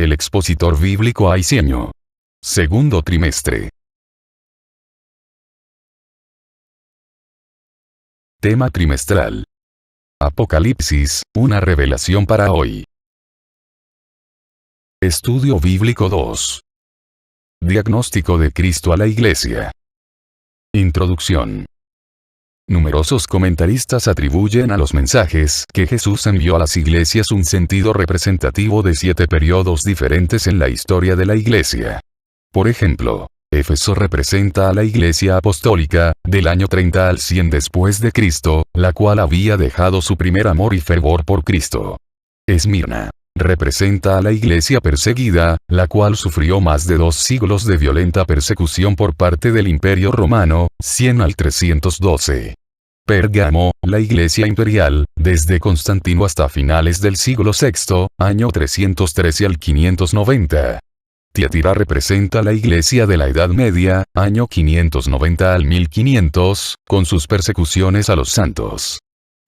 el expositor bíblico Aiseño. Segundo trimestre. Tema trimestral. Apocalipsis, una revelación para hoy. Estudio bíblico 2. Diagnóstico de Cristo a la Iglesia. Introducción. Numerosos comentaristas atribuyen a los mensajes que Jesús envió a las iglesias un sentido representativo de 7 periodos diferentes en la historia de la Iglesia. Por ejemplo, Éfeso representa a la Iglesia apostólica, del año 30 al 100 después de Cristo, la cual había dejado su primer amor y fervor por Cristo. Esmirna representa a la Iglesia perseguida, la cual sufrió más de 2 siglos de violenta persecución por parte del Imperio Romano, 100 al 312. Pérgamo, la Iglesia imperial, desde Constantino hasta finales del siglo VI, año 313 al 590. Tiatira representa la Iglesia de la Edad Media, año 590 al 1500, con sus persecuciones a los santos.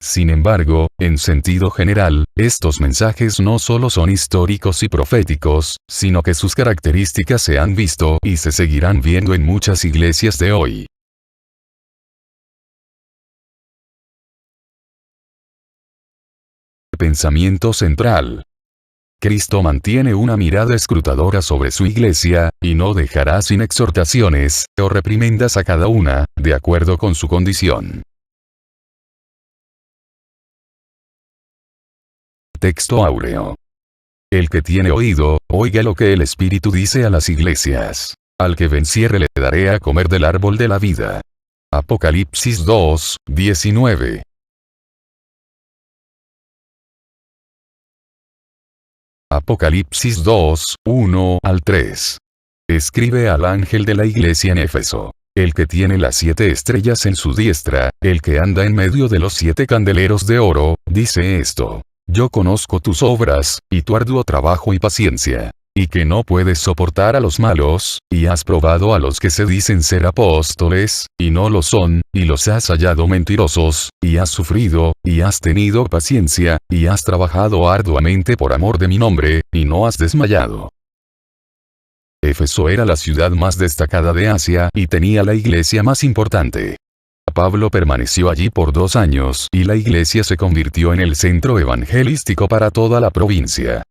Sin embargo, en sentido general, estos mensajes no solo son históricos y proféticos, sino que sus características se han visto y se seguirán viendo en muchas iglesias de hoy. Pensamiento central. Cristo mantiene una mirada escrutadora sobre su iglesia, y no dejará sin exhortaciones, o reprimendas a cada una, de acuerdo con su condición. Texto áureo. El que tiene oído, oiga lo que el Espíritu dice a las iglesias. Al que venciere le daré a comer del árbol de la vida. Apocalipsis 2, 19. Apocalipsis 2, 1 al 3. Escribe al ángel de la iglesia en Éfeso. El que tiene las 7 estrellas en su diestra, el que anda en medio de los 7 candeleros de oro, dice esto. Yo conozco tus obras, y tu arduo trabajo y paciencia, y que no puedes soportar a los malos, y has probado a los que se dicen ser apóstoles, y no lo son, y los has hallado mentirosos, y has sufrido, y has tenido paciencia, y has trabajado arduamente por amor de mi nombre, y no has desmayado. Éfeso era la ciudad más destacada de Asia, y tenía la iglesia más importante. Pablo permaneció allí por 2 años, y la iglesia se convirtió en el centro evangelístico para toda la provincia.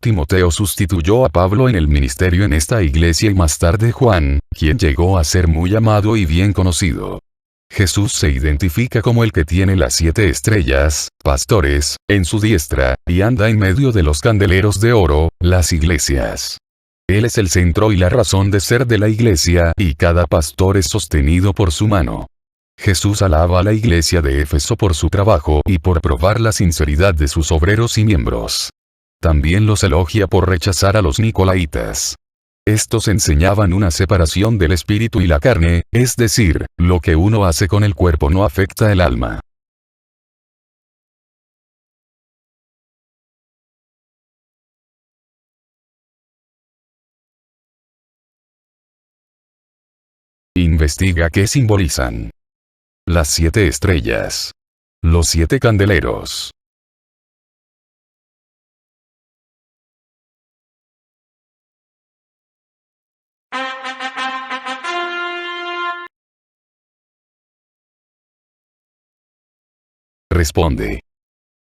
Timoteo sustituyó a Pablo en el ministerio en esta iglesia y más tarde Juan, quien llegó a ser muy amado y bien conocido. Jesús se identifica como el que tiene las 7 estrellas, pastores, en su diestra, y anda en medio de los candeleros de oro, las iglesias. Él es el centro y la razón de ser de la iglesia, y cada pastor es sostenido por su mano. Jesús alaba a la iglesia de Éfeso por su trabajo y por probar la sinceridad de sus obreros y miembros. También los elogia por rechazar a los nicolaitas. Estos enseñaban una separación del espíritu y la carne, es decir, lo que uno hace con el cuerpo no afecta el alma. Investiga qué simbolizan. Las 7 estrellas. Los 7 candeleros. Responde.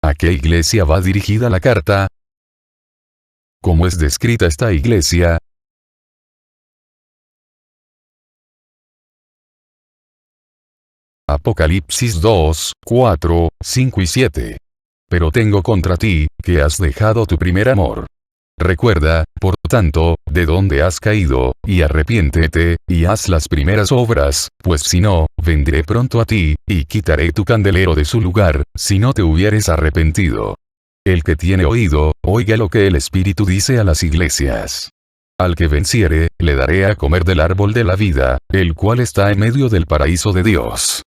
¿A qué iglesia va dirigida la carta? ¿Cómo es descrita esta iglesia? Apocalipsis 2, 4, 5 y 7. Pero tengo contra ti, que has dejado tu primer amor. Recuerda, por tanto, de dónde has caído, y arrepiéntete, y haz las primeras obras, pues si no, vendré pronto a ti, y quitaré tu candelero de su lugar, si no te hubieres arrepentido. El que tiene oído, oiga lo que el Espíritu dice a las iglesias. Al que venciere, le daré a comer del árbol de la vida, el cual está en medio del paraíso de Dios.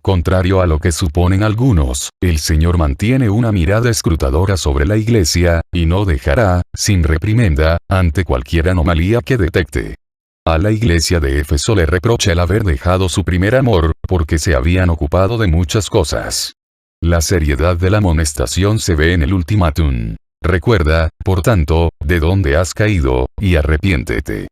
Contrario a lo que suponen algunos, el Señor mantiene una mirada escrutadora sobre la iglesia, y no dejará, sin reprimenda, ante cualquier anomalía que detecte. A la iglesia de Éfeso le reprocha el haber dejado su primer amor, porque se habían ocupado de muchas cosas. La seriedad de la amonestación se ve en el ultimátum. Recuerda, por tanto, de dónde has caído, y arrepiéntete.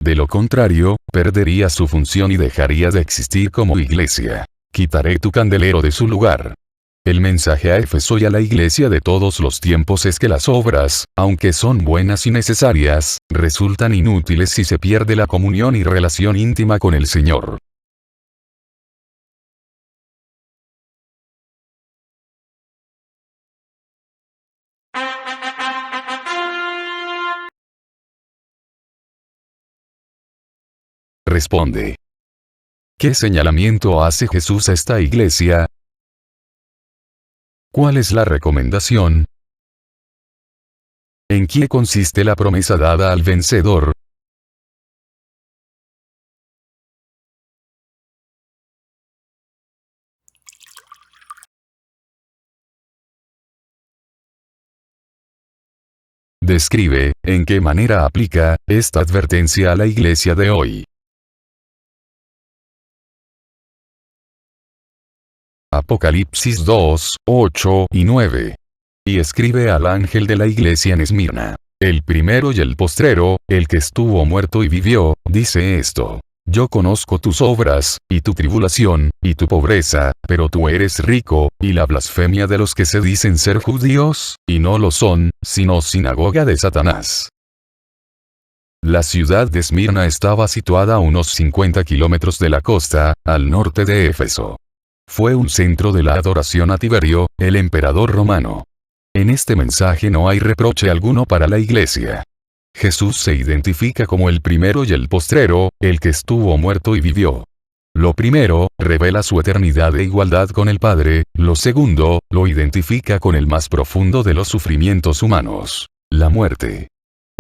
De lo contrario, perdería su función y dejaría de existir como iglesia. Quitaré tu candelero de su lugar. El mensaje a Éfeso y a la iglesia de todos los tiempos es que las obras, aunque son buenas y necesarias, resultan inútiles si se pierde la comunión y relación íntima con el Señor. Responde. ¿Qué señalamiento hace Jesús a esta iglesia? ¿Cuál es la recomendación? ¿En qué consiste la promesa dada al vencedor? Describe, en qué manera aplica, esta advertencia a la iglesia de hoy. Apocalipsis 2, 8 y 9. Y escribe al ángel de la iglesia en Esmirna. El primero y el postrero, el que estuvo muerto y vivió, dice esto. Yo conozco tus obras, y tu tribulación, y tu pobreza, pero tú eres rico, y la blasfemia de los que se dicen ser judíos, y no lo son, sino sinagoga de Satanás. La ciudad de Esmirna estaba situada a unos 50 kilómetros de la costa, al norte de Éfeso. Fue un centro de la adoración a Tiberio, el emperador romano. En este mensaje no hay reproche alguno para la iglesia. Jesús se identifica como el primero y el postrero, el que estuvo muerto y vivió. Lo primero, revela su eternidad e igualdad con el Padre, lo segundo, lo identifica con el más profundo de los sufrimientos humanos, la muerte.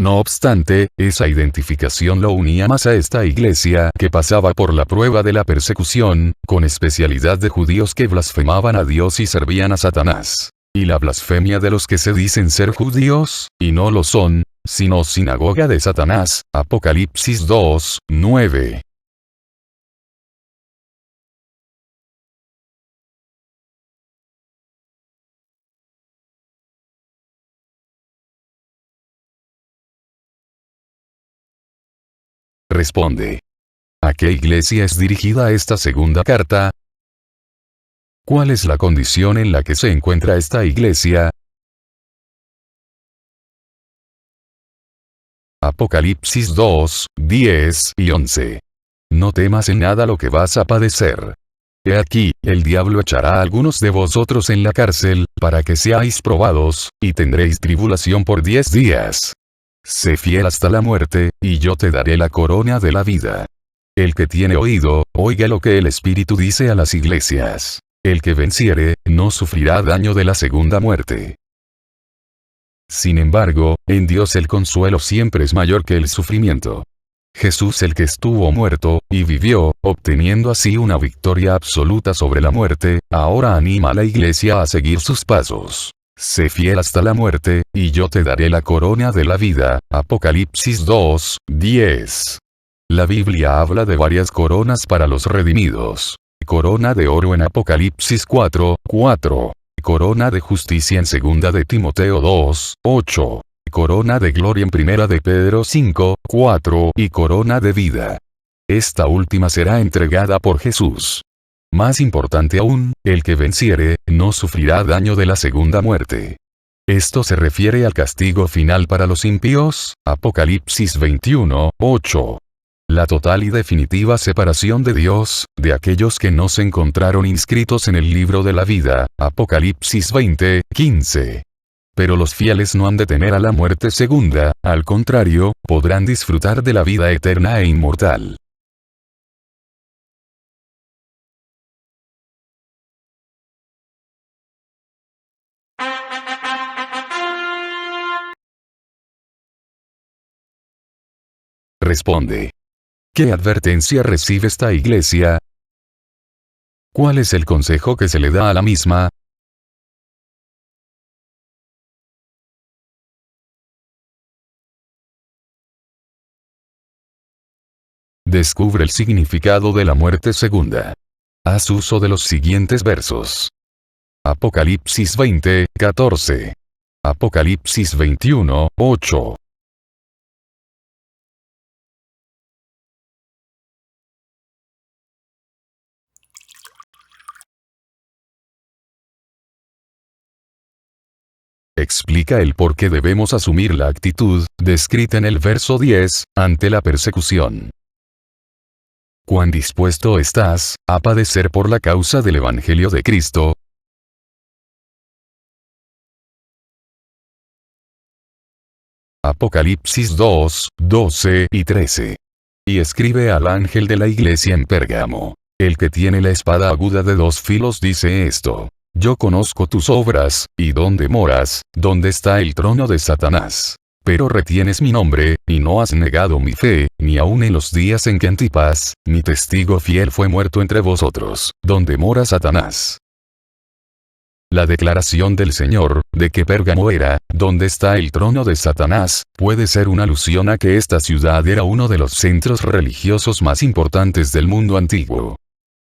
No obstante, esa identificación lo unía más a esta iglesia que pasaba por la prueba de la persecución, con especialidad de judíos que blasfemaban a Dios y servían a Satanás. Y la blasfemia de los que se dicen ser judíos, y no lo son, sino sinagoga de Satanás. Apocalipsis 2, 9. Responde. ¿A qué iglesia es dirigida esta segunda carta? ¿Cuál es la condición en la que se encuentra esta iglesia? Apocalipsis 2, 10 y 11. No temas en nada lo que vas a padecer. He aquí, el diablo echará a algunos de vosotros en la cárcel, para que seáis probados, y tendréis tribulación por 10 días. Sé fiel hasta la muerte, y yo te daré la corona de la vida. El que tiene oído, oiga lo que el Espíritu dice a las iglesias. El que venciere, no sufrirá daño de la segunda muerte. Sin embargo, en Dios el consuelo siempre es mayor que el sufrimiento. Jesús el que estuvo muerto, y vivió, obteniendo así una victoria absoluta sobre la muerte, ahora anima a la iglesia a seguir sus pasos. Sé fiel hasta la muerte, y yo te daré la corona de la vida. Apocalipsis 2, 10. La Biblia habla de varias coronas para los redimidos. Corona de oro en Apocalipsis 4, 4. Corona de justicia en 2 de Timoteo 2, 8. Corona de gloria en 1 de Pedro 5, 4. Y corona de vida. Esta última será entregada por Jesús. Más importante aún, el que venciere, no sufrirá daño de la segunda muerte. Esto se refiere al castigo final para los impíos, Apocalipsis 21, 8. La total y definitiva separación de Dios, de aquellos que no se encontraron inscritos en el libro de la vida, Apocalipsis 20, 15. Pero los fieles no han de temer a la muerte segunda, al contrario, podrán disfrutar de la vida eterna e inmortal. Responde. ¿Qué advertencia recibe esta iglesia? ¿Cuál es el consejo que se le da a la misma? Descubre el significado de la muerte segunda. Haz uso de los siguientes versos. Apocalipsis 20, 14. Apocalipsis 21, 8. Explica el por qué debemos asumir la actitud, descrita en el verso 10, ante la persecución. ¿Cuán dispuesto estás a padecer por la causa del Evangelio de Cristo? Apocalipsis 2, 12 y 13. Y escribe al ángel de la iglesia en Pérgamo. El que tiene la espada aguda de dos filos dice esto: Yo conozco tus obras, y dónde moras, donde está el trono de Satanás. Pero retienes mi nombre, y no has negado mi fe, ni aun en los días en que Antipas, mi testigo fiel, fue muerto entre vosotros, donde mora Satanás. La declaración del Señor, de que Pérgamo era, donde está el trono de Satanás, puede ser una alusión a que esta ciudad era uno de los centros religiosos más importantes del mundo antiguo.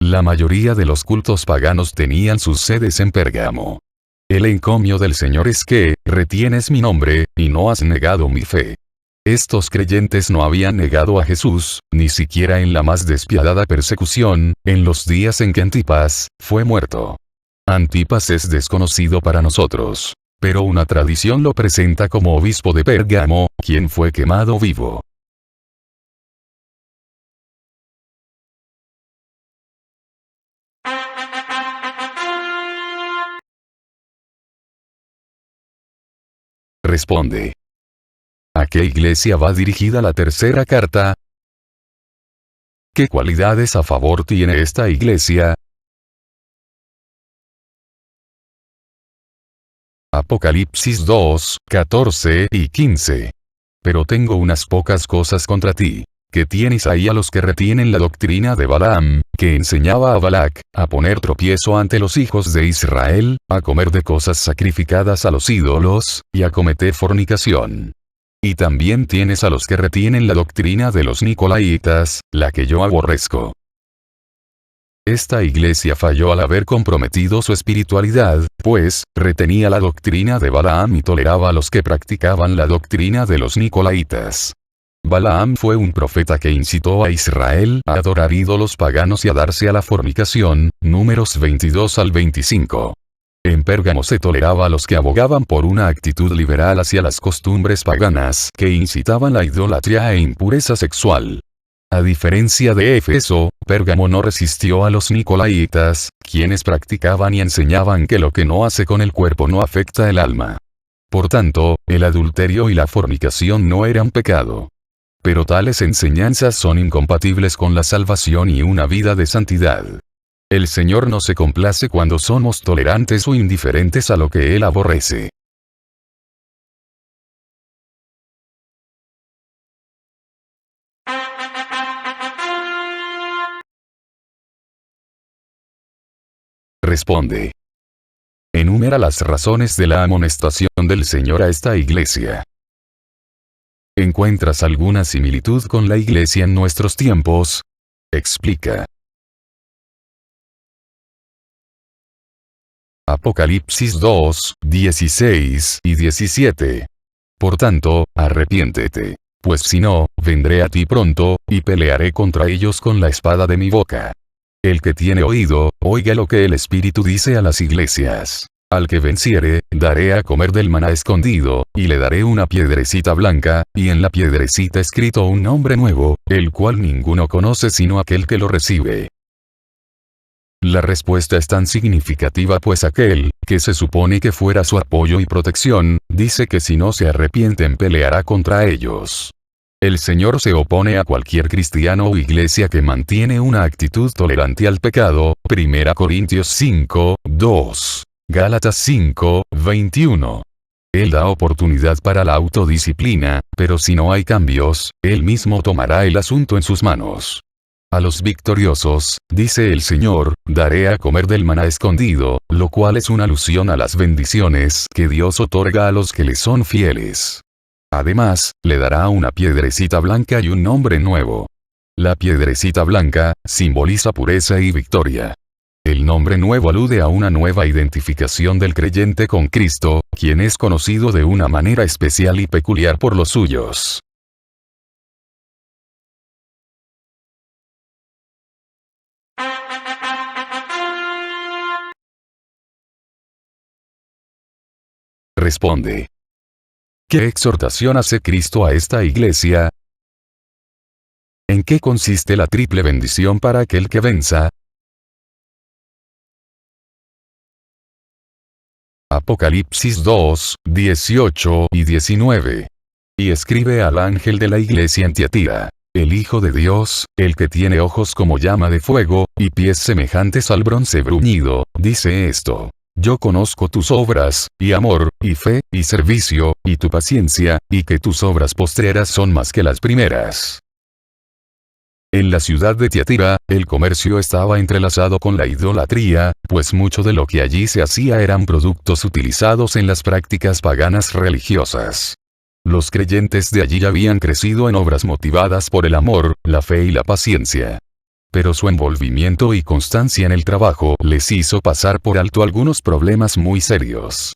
La mayoría de los cultos paganos tenían sus sedes en Pérgamo. El encomio del Señor es que, retienes mi nombre, y no has negado mi fe. Estos creyentes no habían negado a Jesús, ni siquiera en la más despiadada persecución, en los días en que Antipas fue muerto. Antipas es desconocido para nosotros, pero una tradición lo presenta como obispo de Pérgamo, quien fue quemado vivo. Responde. ¿A qué iglesia va dirigida la tercera carta? ¿Qué cualidades a favor tiene esta iglesia? Apocalipsis 2, 14 y 15. Pero tengo unas pocas cosas contra ti. Que tienes ahí a los que retienen la doctrina de Balaam, que enseñaba a Balac, a poner tropiezo ante los hijos de Israel, a comer de cosas sacrificadas a los ídolos, y a cometer fornicación. Y también tienes a los que retienen la doctrina de los Nicolaitas, la que yo aborrezco. Esta iglesia falló al haber comprometido su espiritualidad, pues, retenía la doctrina de Balaam y toleraba a los que practicaban la doctrina de los Nicolaitas. Balaam fue un profeta que incitó a Israel a adorar ídolos paganos y a darse a la fornicación, Números 22 al 25. En Pérgamo se toleraba a los que abogaban por una actitud liberal hacia las costumbres paganas que incitaban la idolatría e impureza sexual. A diferencia de Éfeso, Pérgamo no resistió a los Nicolaitas, quienes practicaban y enseñaban que lo que no hace con el cuerpo no afecta el alma. Por tanto, el adulterio y la fornicación no eran pecado. Pero tales enseñanzas son incompatibles con la salvación y una vida de santidad. El Señor no se complace cuando somos tolerantes o indiferentes a lo que Él aborrece. Responde. Enumera las razones de la amonestación del Señor a esta iglesia. ¿Encuentras alguna similitud con la iglesia en nuestros tiempos? Explica. Apocalipsis 2, 16 y 17. Por tanto, arrepiéntete. Pues si no, vendré a ti pronto, y pelearé contra ellos con la espada de mi boca. El que tiene oído, oiga lo que el Espíritu dice a las iglesias. Al que venciere, daré a comer del maná escondido, y le daré una piedrecita blanca, y en la piedrecita escrito un nombre nuevo, el cual ninguno conoce sino aquel que lo recibe. La respuesta es tan significativa pues aquel, que se supone que fuera su apoyo y protección, dice que si no se arrepienten peleará contra ellos. El Señor se opone a cualquier cristiano o iglesia que mantiene una actitud tolerante al pecado, 1 Corintios 5, 2. Gálatas 5, 21. Él da oportunidad para la autodisciplina, pero si no hay cambios, Él mismo tomará el asunto en sus manos. A los victoriosos, dice el Señor, daré a comer del maná escondido, lo cual es una alusión a las bendiciones que Dios otorga a los que le son fieles. Además, le dará una piedrecita blanca y un nombre nuevo. La piedrecita blanca simboliza pureza y victoria. El nombre nuevo alude a una nueva identificación del creyente con Cristo, quien es conocido de una manera especial y peculiar por los suyos. Responde. ¿Qué exhortación hace Cristo a esta iglesia? ¿En qué consiste la triple bendición para aquel que venza? Apocalipsis 2, 18 y 19. Y escribe al ángel de la iglesia en Tiatira, el Hijo de Dios, el que tiene ojos como llama de fuego, y pies semejantes al bronce bruñido, dice esto. Yo conozco tus obras, y amor, y fe, y servicio, y tu paciencia, y que tus obras postreras son más que las primeras. En la ciudad de Tiatira, el comercio estaba entrelazado con la idolatría, pues mucho de lo que allí se hacía eran productos utilizados en las prácticas paganas religiosas. Los creyentes de allí habían crecido en obras motivadas por el amor, la fe y la paciencia. Pero su envolvimiento y constancia en el trabajo les hizo pasar por alto algunos problemas muy serios.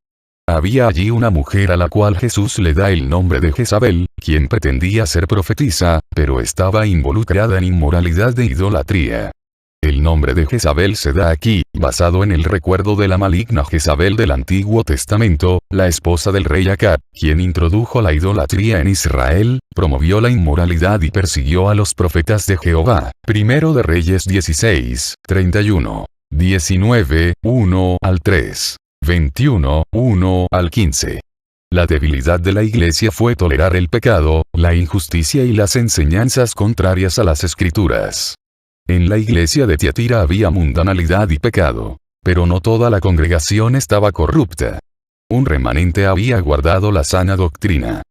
Había allí una mujer a la cual Jesús le da el nombre de Jezabel, quien pretendía ser profetisa, pero estaba involucrada en inmoralidad de idolatría. El nombre de Jezabel se da aquí, basado en el recuerdo de la maligna Jezabel del Antiguo Testamento, la esposa del rey Acab, quien introdujo la idolatría en Israel, promovió la inmoralidad y persiguió a los profetas de Jehová. Primero de Reyes 16, 31, 19, 1 al 3, 21, 1 al 15. La debilidad de la iglesia fue tolerar el pecado, la injusticia y las enseñanzas contrarias a las Escrituras. En la iglesia de Tiatira había mundanalidad y pecado. Pero no toda la congregación estaba corrupta. Un remanente había guardado la sana doctrina.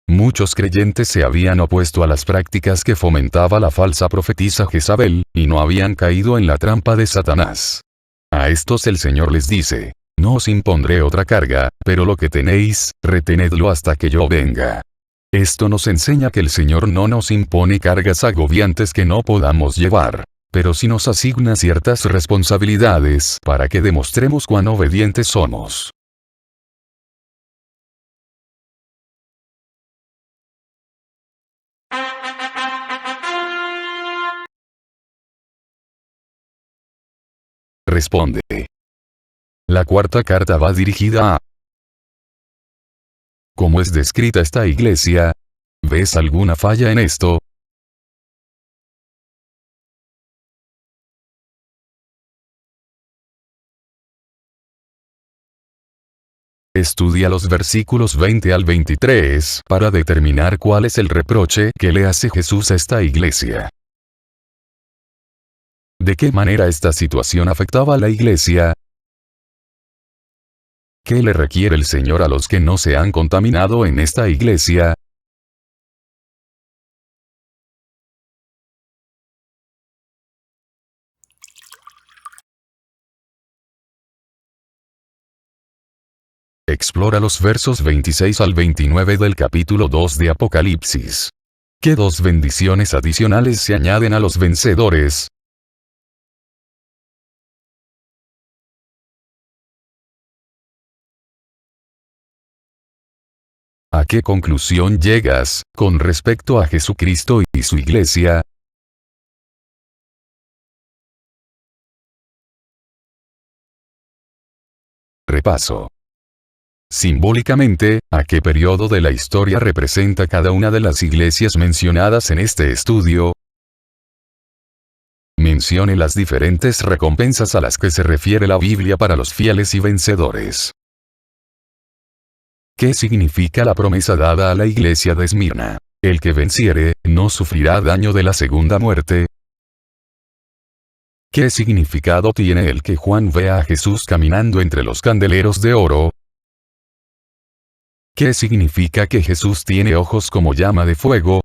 Muchos creyentes se habían opuesto a las prácticas que fomentaba la falsa profetisa Jezabel, y no habían caído en la trampa de Satanás. A estos el Señor les dice: no os impondré otra carga, pero lo que tenéis, retenedlo hasta que yo venga. Esto nos enseña que el Señor no nos impone cargas agobiantes que no podamos llevar, pero sí nos asigna ciertas responsabilidades para que demostremos cuán obedientes somos. Responde. La cuarta carta va dirigida a... ¿Cómo es descrita esta iglesia? ¿Ves alguna falla en esto? Estudia los versículos 20 al 23 para determinar cuál es el reproche que le hace Jesús a esta iglesia. ¿De qué manera esta situación afectaba a la iglesia? ¿Qué le requiere el Señor a los que no se han contaminado en esta iglesia? Explora los versos 26 al 29 del capítulo 2 de Apocalipsis. ¿Qué dos bendiciones adicionales se añaden a los vencedores? ¿A qué conclusión llegas, con respecto a Jesucristo y su iglesia? Repaso. Simbólicamente, ¿a qué periodo de la historia representa cada una de las iglesias mencionadas en este estudio? Mencione las diferentes recompensas a las que se refiere la Biblia para los fieles y vencedores. ¿Qué significa la promesa dada a la iglesia de Esmirna? El que venciere, no sufrirá daño de la segunda muerte. ¿Qué significado tiene el que Juan vea a Jesús caminando entre los candeleros de oro? ¿Qué significa que Jesús tiene ojos como llama de fuego?